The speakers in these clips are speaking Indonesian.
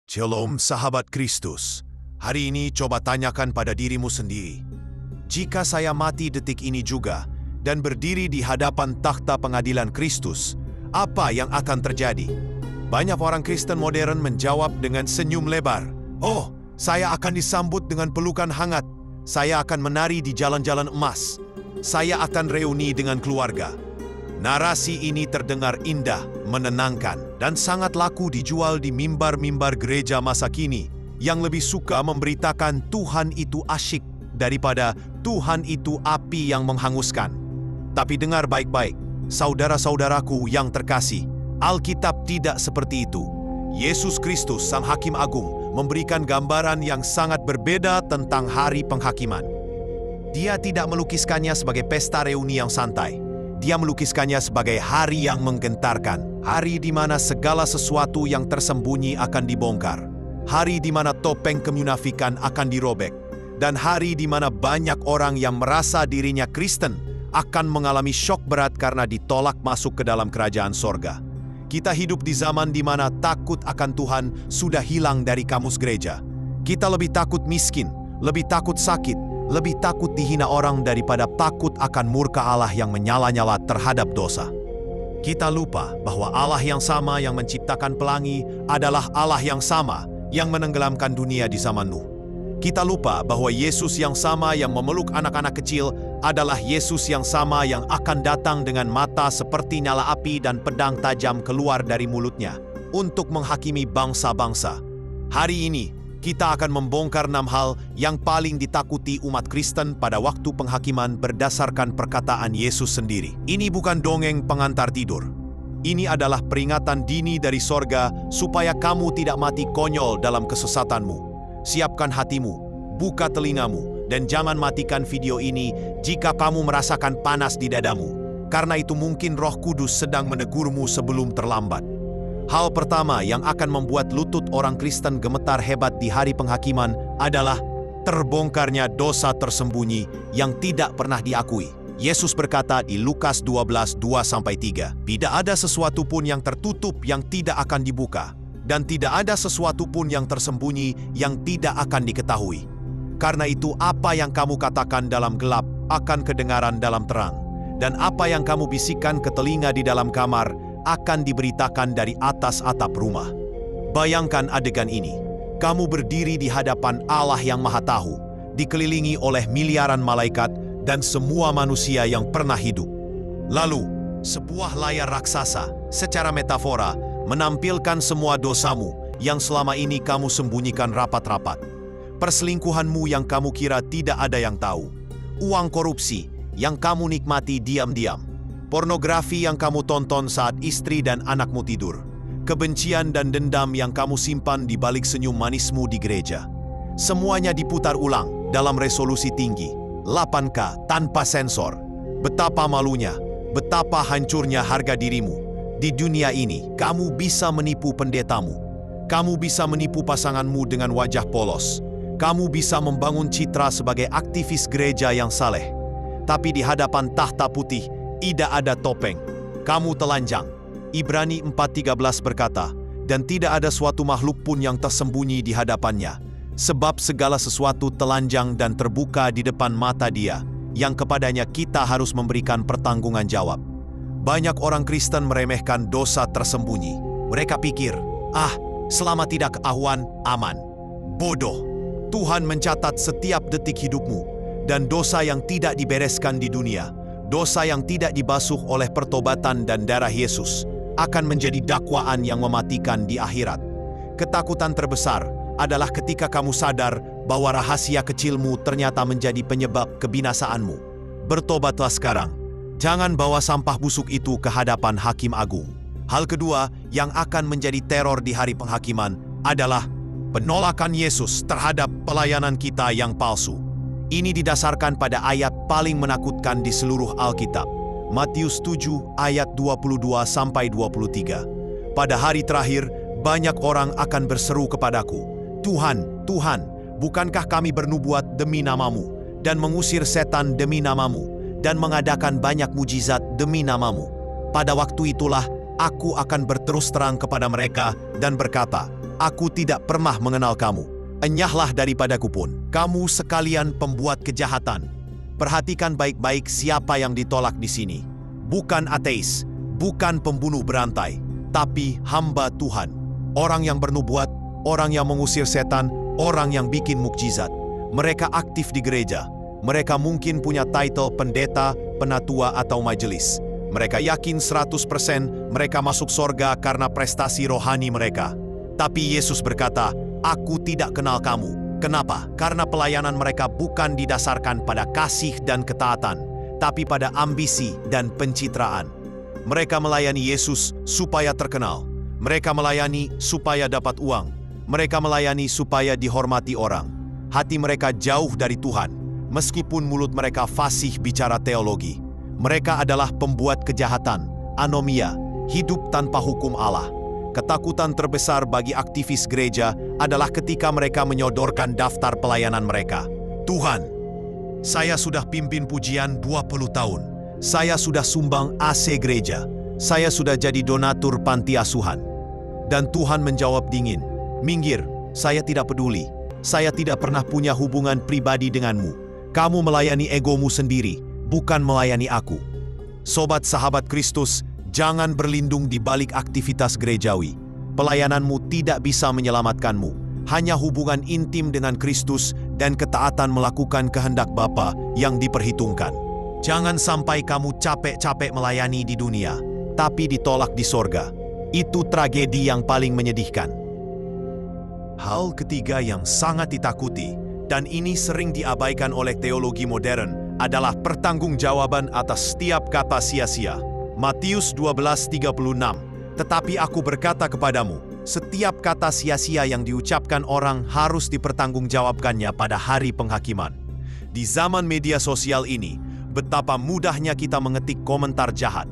Shalom sahabat Kristus. Hari ini coba tanyakan pada dirimu sendiri. Jika saya mati detik ini juga dan berdiri di hadapan takhta pengadilan Kristus, apa yang akan terjadi? Banyak orang Kristen modern menjawab dengan senyum lebar. Oh, saya akan disambut dengan pelukan hangat. Saya akan menari di jalan-jalan emas. Saya akan reuni dengan keluarga. Narasi ini terdengar indah, menenangkan, dan sangat laku dijual di mimbar-mimbar gereja masa kini yang lebih suka memberitakan Tuhan itu asyik daripada Tuhan itu api yang menghanguskan. Tapi dengar baik-baik, saudara-saudaraku yang terkasih, Alkitab tidak seperti itu. Yesus Kristus, Sang Hakim Agung, memberikan gambaran yang sangat berbeda tentang hari penghakiman. Dia tidak melukiskannya sebagai pesta reuni yang santai. Dia melukiskannya sebagai hari yang menggentarkan, hari di mana segala sesuatu yang tersembunyi akan dibongkar, hari di mana topeng kemunafikan akan dirobek, dan hari di mana banyak orang yang merasa dirinya Kristen akan mengalami syok berat karena ditolak masuk ke dalam kerajaan sorga. Kita hidup di zaman di mana takut akan Tuhan sudah hilang dari kamus gereja. Kita lebih takut miskin, lebih takut sakit, lebih takut dihina orang daripada takut akan murka Allah yang menyala-nyala terhadap dosa. Kita lupa bahwa Allah yang sama yang menciptakan pelangi adalah Allah yang sama yang menenggelamkan dunia di zaman Nuh. Kita lupa bahwa Yesus yang sama yang memeluk anak-anak kecil adalah Yesus yang sama yang akan datang dengan mata seperti nyala api dan pedang tajam keluar dari mulutnya untuk menghakimi bangsa-bangsa. Hari ini, kita akan membongkar 6 hal yang paling ditakuti umat Kristen pada waktu penghakiman berdasarkan perkataan Yesus sendiri. Ini bukan dongeng pengantar tidur. Ini adalah peringatan dini dari sorga supaya kamu tidak mati konyol dalam kesesatanmu. Siapkan hatimu, buka telingamu, dan jangan matikan video ini jika kamu merasakan panas di dadamu. Karena itu mungkin Roh Kudus sedang menegurmu sebelum terlambat. Hal pertama yang akan membuat lutut orang Kristen gemetar hebat di hari penghakiman adalah terbongkarnya dosa tersembunyi yang tidak pernah diakui. Yesus berkata di Lukas 12:2-3, "Tidak ada sesuatu pun yang tertutup yang tidak akan dibuka, dan tidak ada sesuatu pun yang tersembunyi yang tidak akan diketahui. Karena itu apa yang kamu katakan dalam gelap akan kedengaran dalam terang, dan apa yang kamu bisikkan ke telinga di dalam kamar akan diberitakan dari atas atap rumah." Bayangkan adegan ini. Kamu berdiri di hadapan Allah yang Maha Tahu, dikelilingi oleh miliaran malaikat dan semua manusia yang pernah hidup. Lalu, sebuah layar raksasa, secara metafora, menampilkan semua dosamu yang selama ini kamu sembunyikan rapat-rapat. Perselingkuhanmu yang kamu kira tidak ada yang tahu. Uang korupsi yang kamu nikmati diam-diam. Pornografi yang kamu tonton saat istri dan anakmu tidur. Kebencian dan dendam yang kamu simpan di balik senyum manismu di gereja. Semuanya diputar ulang dalam resolusi tinggi, 8K tanpa sensor. Betapa malunya, betapa hancurnya harga dirimu. Di dunia ini, kamu bisa menipu pendetamu. Kamu bisa menipu pasanganmu dengan wajah polos. Kamu bisa membangun citra sebagai aktivis gereja yang saleh. Tapi di hadapan tahta putih, tidak ada topeng. Kamu telanjang. Ibrani 4:13 berkata, "Dan tidak ada suatu makhluk pun yang tersembunyi di hadapannya, sebab segala sesuatu telanjang dan terbuka di depan mata Dia, yang kepadanya kita harus memberikan pertanggungan jawab." Banyak orang Kristen meremehkan dosa tersembunyi. Mereka pikir, selama tidak ketahuan, aman. Bodoh. Tuhan mencatat setiap detik hidupmu, dan dosa yang tidak dibereskan di dunia, dosa yang tidak dibasuh oleh pertobatan dan darah Yesus, akan menjadi dakwaan yang mematikan di akhirat. Ketakutan terbesar adalah ketika kamu sadar bahwa rahasia kecilmu ternyata menjadi penyebab kebinasaanmu. Bertobatlah sekarang. Jangan bawa sampah busuk itu ke hadapan Hakim Agung. Hal kedua yang akan menjadi teror di hari penghakiman adalah penolakan Yesus terhadap pelayanan kita yang palsu. Ini didasarkan pada ayat paling menakutkan di seluruh Alkitab. Matius 7 ayat 22-23. "Pada hari terakhir, banyak orang akan berseru kepadaku, 'Tuhan, Tuhan, bukankah kami bernubuat demi nama-Mu, dan mengusir setan demi nama-Mu, dan mengadakan banyak mujizat demi nama-Mu?' Pada waktu itulah, aku akan berterus terang kepada mereka dan berkata, Aku tidak pernah mengenal kamu. Enyahlah daripadaku pun. Kamu sekalian pembuat kejahatan. Perhatikan baik-baik siapa yang ditolak di sini. Bukan ateis, bukan pembunuh berantai, tapi hamba Tuhan. Orang yang bernubuat, orang yang mengusir setan, orang yang bikin mukjizat. Mereka aktif di gereja. Mereka mungkin punya title pendeta, penatua atau majelis. Mereka yakin 100% mereka masuk sorga karena prestasi rohani mereka. Tapi Yesus berkata, "Aku tidak kenal kamu." Kenapa? Karena pelayanan mereka bukan didasarkan pada kasih dan ketaatan, tapi pada ambisi dan pencitraan. Mereka melayani Yesus supaya terkenal. Mereka melayani supaya dapat uang. Mereka melayani supaya dihormati orang. Hati mereka jauh dari Tuhan, meskipun mulut mereka fasih bicara teologi. Mereka adalah pembuat kejahatan, anomia, hidup tanpa hukum Allah. Ketakutan terbesar bagi aktivis gereja adalah ketika mereka menyodorkan daftar pelayanan mereka. Tuhan, saya sudah pimpin pujian 20 tahun. Saya sudah sumbang AC gereja. Saya sudah jadi donatur panti asuhan. Dan Tuhan menjawab dingin, "Minggir, saya tidak peduli. Saya tidak pernah punya hubungan pribadi denganmu. Kamu melayani egomu sendiri, bukan melayani aku." Sobat sahabat Kristus, jangan berlindung di balik aktivitas gerejawi. Pelayananmu tidak bisa menyelamatkanmu. Hanya hubungan intim dengan Kristus dan ketaatan melakukan kehendak Bapa yang diperhitungkan. Jangan sampai kamu capek-capek melayani di dunia, tapi ditolak di sorga. Itu tragedi yang paling menyedihkan. Hal ketiga yang sangat ditakuti, dan ini sering diabaikan oleh teologi modern, adalah pertanggungjawaban atas setiap kata sia-sia. Matius 12:36, "Tetapi aku berkata kepadamu, setiap kata sia-sia yang diucapkan orang harus dipertanggungjawabkannya pada hari penghakiman." Di zaman media sosial ini, betapa mudahnya kita mengetik komentar jahat,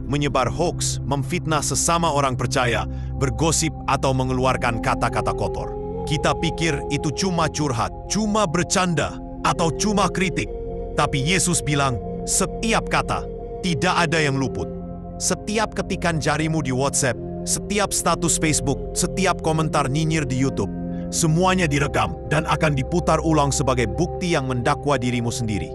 menyebar hoaks, memfitnah sesama orang percaya, bergosip atau mengeluarkan kata-kata kotor. Kita pikir itu cuma curhat, cuma bercanda, atau cuma kritik. Tapi Yesus bilang, setiap kata, tidak ada yang luput. Setiap ketikan jarimu di WhatsApp, setiap status Facebook, setiap komentar nyinyir di YouTube, semuanya direkam dan akan diputar ulang sebagai bukti yang mendakwa dirimu sendiri.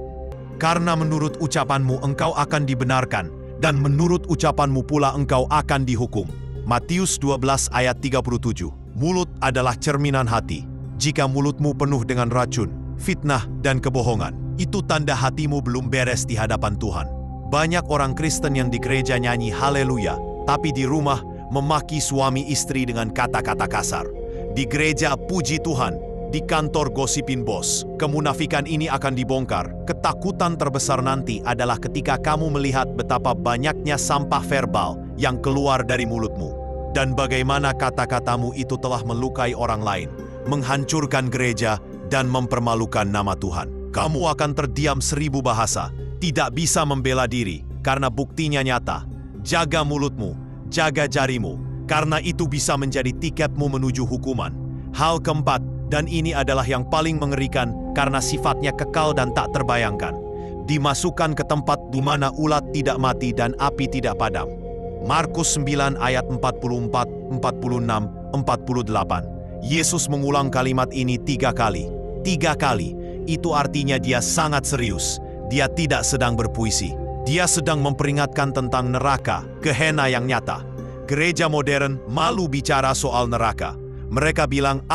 Karena menurut ucapanmu engkau akan dibenarkan, dan menurut ucapanmu pula engkau akan dihukum. Matius 12 ayat 37. Mulut adalah cerminan hati. Jika mulutmu penuh dengan racun, fitnah, dan kebohongan, itu tanda hatimu belum beres di hadapan Tuhan. Banyak orang Kristen yang di gereja nyanyi haleluya, tapi di rumah memaki suami istri dengan kata-kata kasar. Di gereja puji Tuhan, di kantor gosipin bos. Kemunafikan ini akan dibongkar. Ketakutan terbesar nanti adalah ketika kamu melihat betapa banyaknya sampah verbal yang keluar dari mulutmu. Dan bagaimana kata-katamu itu telah melukai orang lain, menghancurkan gereja, dan mempermalukan nama Tuhan. Kamu akan terdiam 1000 bahasa, tidak bisa membela diri, karena buktinya nyata. Jaga mulutmu, jaga jarimu, karena itu bisa menjadi tiketmu menuju hukuman. Hal keempat, dan ini adalah yang paling mengerikan karena sifatnya kekal dan tak terbayangkan. Dimasukkan ke tempat di mana ulat tidak mati dan api tidak padam. Markus 9 ayat 44, 46, 48. Yesus mengulang kalimat ini 3 kali. 3 kali. Itu artinya dia sangat serius. Dia tidak sedang berpuisi. Dia sedang memperingatkan tentang neraka, Gehenna yang nyata. Gereja modern malu bicara soal neraka. Mereka bilang,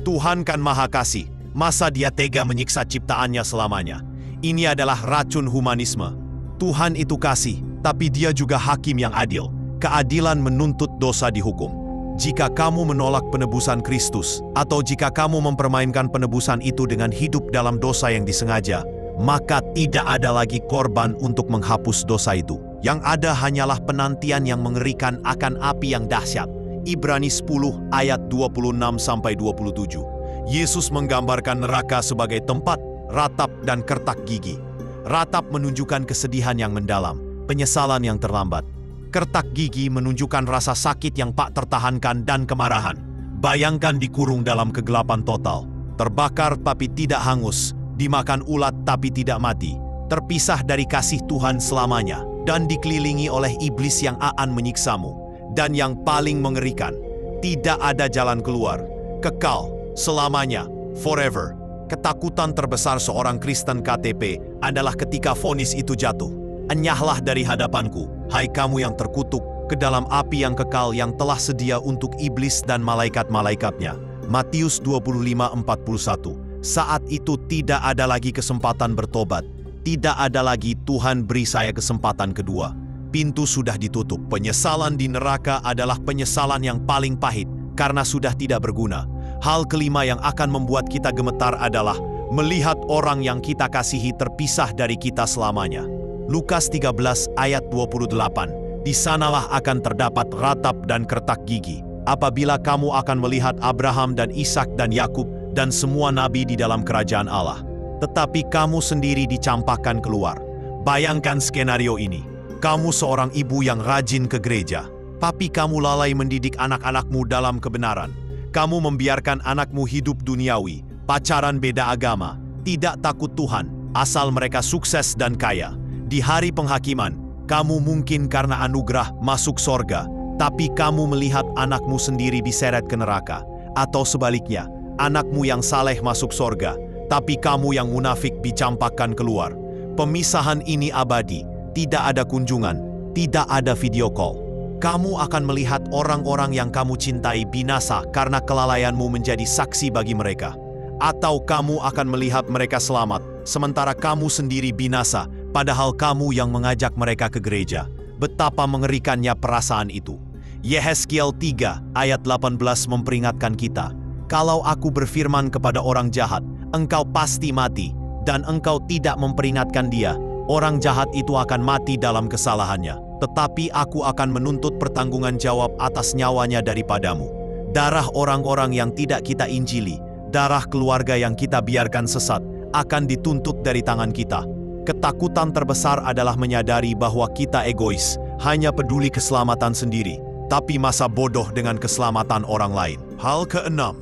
Tuhan kan maha kasih. Masa dia tega menyiksa ciptaannya selamanya? Ini adalah racun humanisme. Tuhan itu kasih, tapi dia juga hakim yang adil. Keadilan menuntut dosa dihukum. Jika kamu menolak penebusan Kristus, atau jika kamu mempermainkan penebusan itu dengan hidup dalam dosa yang disengaja, maka tidak ada lagi korban untuk menghapus dosa itu. Yang ada hanyalah penantian yang mengerikan akan api yang dahsyat. Ibrani 10 ayat 26-27. Yesus menggambarkan neraka sebagai tempat ratap dan kertak gigi. Ratap menunjukkan kesedihan yang mendalam, penyesalan yang terlambat. Kertak gigi menunjukkan rasa sakit yang tak tertahankan dan kemarahan. Bayangkan dikurung dalam kegelapan total, terbakar tapi tidak hangus, dimakan ulat tapi tidak mati, terpisah dari kasih Tuhan selamanya, dan dikelilingi oleh iblis yang akan menyiksamu. Dan yang paling mengerikan, Tidak ada jalan keluar. Kekal, selamanya, forever. Ketakutan terbesar seorang Kristen KTP adalah ketika vonis itu jatuh. Enyahlah dari hadapanku, hai kamu yang terkutuk, ke dalam api yang kekal yang telah sedia untuk iblis dan malaikat-malaikatnya. Matius 25:41. Saat itu tidak ada lagi kesempatan bertobat. Tidak ada lagi Tuhan beri saya kesempatan kedua. Pintu sudah ditutup. Penyesalan di neraka adalah penyesalan yang paling pahit karena sudah tidak berguna. Hal kelima yang akan membuat kita gemetar adalah melihat orang yang kita kasihi terpisah dari kita selamanya. Lukas 13 ayat 28. Di sanalah akan terdapat ratap dan kertak gigi, apabila kamu akan melihat Abraham dan Ishak dan Yakub dan semua nabi di dalam kerajaan Allah. Tetapi kamu sendiri dicampakkan keluar. Bayangkan skenario ini. Kamu seorang ibu yang rajin ke gereja, tapi kamu lalai mendidik anak-anakmu dalam kebenaran. Kamu membiarkan anakmu hidup duniawi, pacaran beda agama, tidak takut Tuhan, asal mereka sukses dan kaya. Di hari penghakiman, kamu mungkin karena anugerah masuk sorga, tapi kamu melihat anakmu sendiri diseret ke neraka. Atau sebaliknya, anakmu yang saleh masuk sorga, tapi kamu yang munafik dicampakkan keluar. Pemisahan ini abadi, tidak ada kunjungan, tidak ada video call. Kamu akan melihat orang-orang yang kamu cintai binasa karena kelalaianmu menjadi saksi bagi mereka. Atau kamu akan melihat mereka selamat, sementara kamu sendiri binasa, padahal kamu yang mengajak mereka ke gereja. Betapa mengerikannya perasaan itu. Yehezkiel 3 ayat 18 memperingatkan kita, kalau aku berfirman kepada orang jahat, engkau pasti mati, dan engkau tidak memperingatkan dia, orang jahat itu akan mati dalam kesalahannya. Tetapi aku akan menuntut pertanggungan jawab atas nyawanya daripadamu. Darah orang-orang yang tidak kita injili, darah keluarga yang kita biarkan sesat, akan dituntut dari tangan kita. Ketakutan terbesar adalah menyadari bahwa kita egois, hanya peduli keselamatan sendiri, tapi masa bodoh dengan keselamatan orang lain. Hal keenam,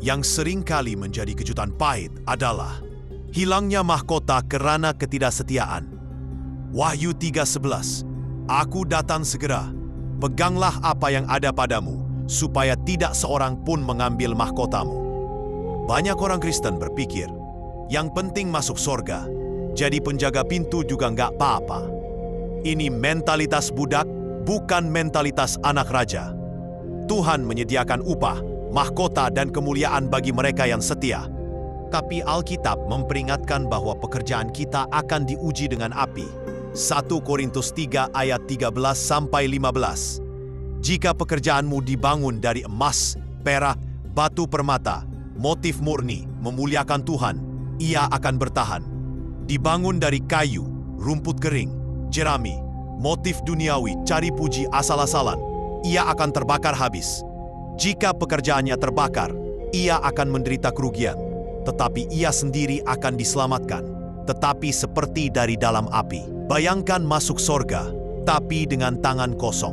yang sering kali menjadi kejutan pahit adalah hilangnya mahkota karena ketidaksetiaan. Wahyu 3:11. Aku datang segera, peganglah apa yang ada padamu, supaya tidak seorang pun mengambil mahkotamu. Banyak orang Kristen berpikir, yang penting masuk sorga, jadi penjaga pintu juga nggak apa-apa. Ini mentalitas budak, bukan mentalitas anak raja. Tuhan menyediakan upah, mahkota dan kemuliaan bagi mereka yang setia. Tapi Alkitab memperingatkan bahwa pekerjaan kita akan diuji dengan api. 1 Korintus 3 ayat 13-15. Jika pekerjaanmu dibangun dari emas, perak, batu permata, motif murni, memuliakan Tuhan, ia akan bertahan. Dibangun dari kayu, rumput kering, jerami, motif duniawi, cari puji asal-asalan, ia akan terbakar habis. Jika pekerjaannya terbakar, ia akan menderita kerugian, tetapi ia sendiri akan diselamatkan, tetapi seperti dari dalam api. Bayangkan masuk sorga, tapi dengan tangan kosong.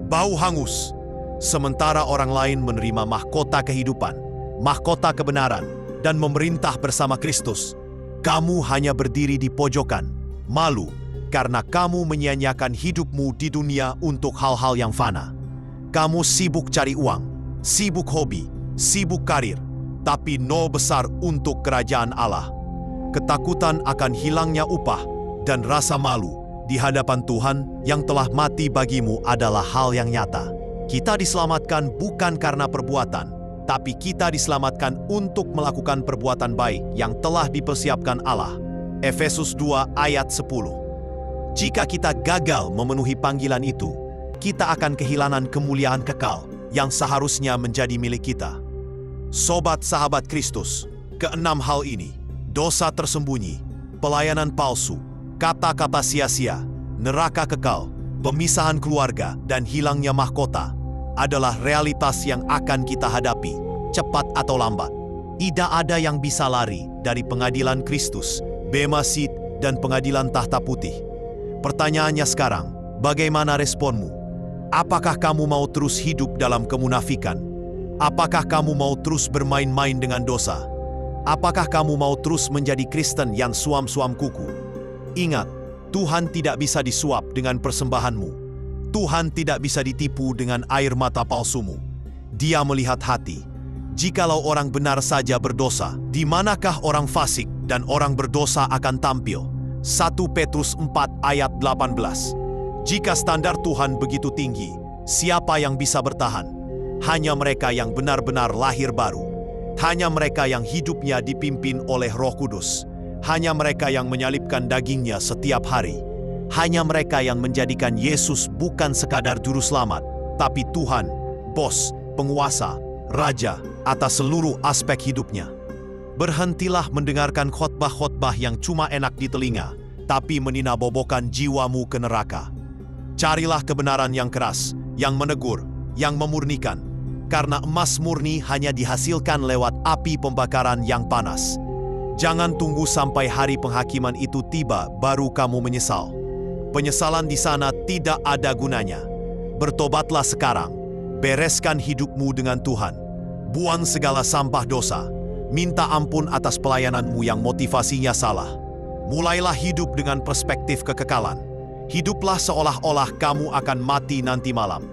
Bau hangus, sementara orang lain menerima mahkota kehidupan, mahkota kebenaran, dan memerintah bersama Kristus. Kamu hanya berdiri di pojokan, malu, karena kamu menyia-nyiakan hidupmu di dunia untuk hal-hal yang fana. Kamu sibuk cari uang, sibuk hobi, sibuk karir, tapi nol besar untuk kerajaan Allah. Ketakutan akan hilangnya upah dan rasa malu di hadapan Tuhan yang telah mati bagimu adalah hal yang nyata. Kita diselamatkan bukan karena perbuatan, tapi kita diselamatkan untuk melakukan perbuatan baik yang telah dipersiapkan Allah. Efesus 2 ayat 10. Jika kita gagal memenuhi panggilan itu, kita akan kehilangan kemuliaan kekal yang seharusnya menjadi milik kita. Sobat sahabat Kristus, keenam hal ini, dosa tersembunyi, pelayanan palsu, kata-kata sia-sia, neraka kekal, pemisahan keluarga, dan hilangnya mahkota adalah realitas yang akan kita hadapi, cepat atau lambat. Tidak ada yang bisa lari dari pengadilan Kristus, Bema Seat, dan pengadilan tahta putih. Pertanyaannya sekarang, bagaimana responmu? Apakah kamu mau terus hidup dalam kemunafikan? Apakah kamu mau terus bermain-main dengan dosa? Apakah kamu mau terus menjadi Kristen yang suam-suam kuku? Ingat, Tuhan tidak bisa disuap dengan persembahanmu. Tuhan tidak bisa ditipu dengan air mata palsumu. Dia melihat hati. Jikalau orang benar saja berdosa, di manakah orang fasik dan orang berdosa akan tampil? 1 Petrus 4 ayat 18. Jika standar Tuhan begitu tinggi, siapa yang bisa bertahan? Hanya mereka yang benar-benar lahir baru. Hanya mereka yang hidupnya dipimpin oleh Roh Kudus. Hanya mereka yang menyalibkan dagingnya setiap hari. Hanya mereka yang menjadikan Yesus bukan sekadar juru selamat, tapi Tuhan, bos, penguasa, raja atas seluruh aspek hidupnya. Berhentilah mendengarkan khotbah-khotbah yang cuma enak di telinga, tapi meninabobokan jiwamu ke neraka. Carilah kebenaran yang keras, yang menegur, yang memurnikan, karena emas murni hanya dihasilkan lewat api pembakaran yang panas. Jangan tunggu sampai hari penghakiman itu tiba baru kamu menyesal. Penyesalan di sana tidak ada gunanya. Bertobatlah sekarang, bereskan hidupmu dengan Tuhan. Buang segala sampah dosa. Minta ampun atas pelayananmu yang motivasinya salah. Mulailah hidup dengan perspektif kekekalan. Hiduplah seolah-olah kamu akan mati nanti malam.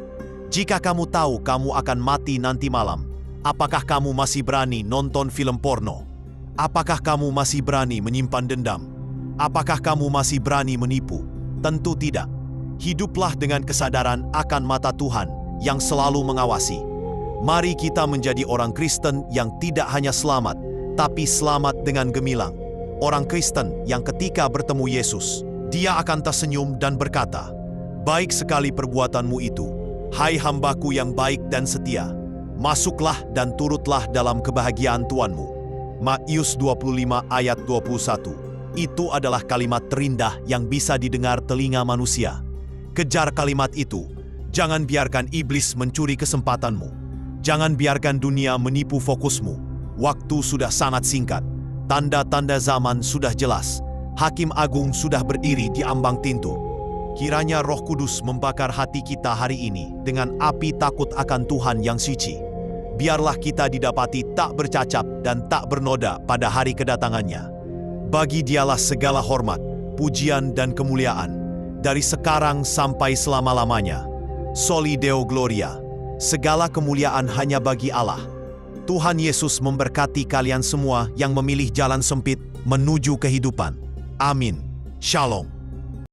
Jika kamu tahu kamu akan mati nanti malam, apakah kamu masih berani nonton film porno? Apakah kamu masih berani menyimpan dendam? Apakah kamu masih berani menipu? Tentu tidak. Hiduplah dengan kesadaran akan mata Tuhan yang selalu mengawasi. Mari kita menjadi orang Kristen yang tidak hanya selamat, tapi selamat dengan gemilang. Orang Kristen yang ketika bertemu Yesus, dia akan tersenyum dan berkata, "Baik sekali perbuatanmu itu, hai hambaku yang baik dan setia. Masuklah dan turutlah dalam kebahagiaan Tuanmu." Matius 25 ayat 21. Itu adalah kalimat terindah yang bisa didengar telinga manusia. Kejar kalimat itu. Jangan biarkan iblis mencuri kesempatanmu. Jangan biarkan dunia menipu fokusmu. Waktu sudah sangat singkat. Tanda-tanda zaman sudah jelas. Hakim Agung sudah berdiri di ambang pintu. Kiranya Roh Kudus membakar hati kita hari ini dengan api takut akan Tuhan yang suci. Biarlah kita didapati tak bercacat dan tak bernoda pada hari kedatangannya. Bagi Dialah segala hormat, pujian dan kemuliaan, dari sekarang sampai selama-lamanya. Soli Deo Gloria. Segala kemuliaan hanya bagi Allah. Tuhan Yesus memberkati kalian semua yang memilih jalan sempit menuju kehidupan. Amin. Shalom.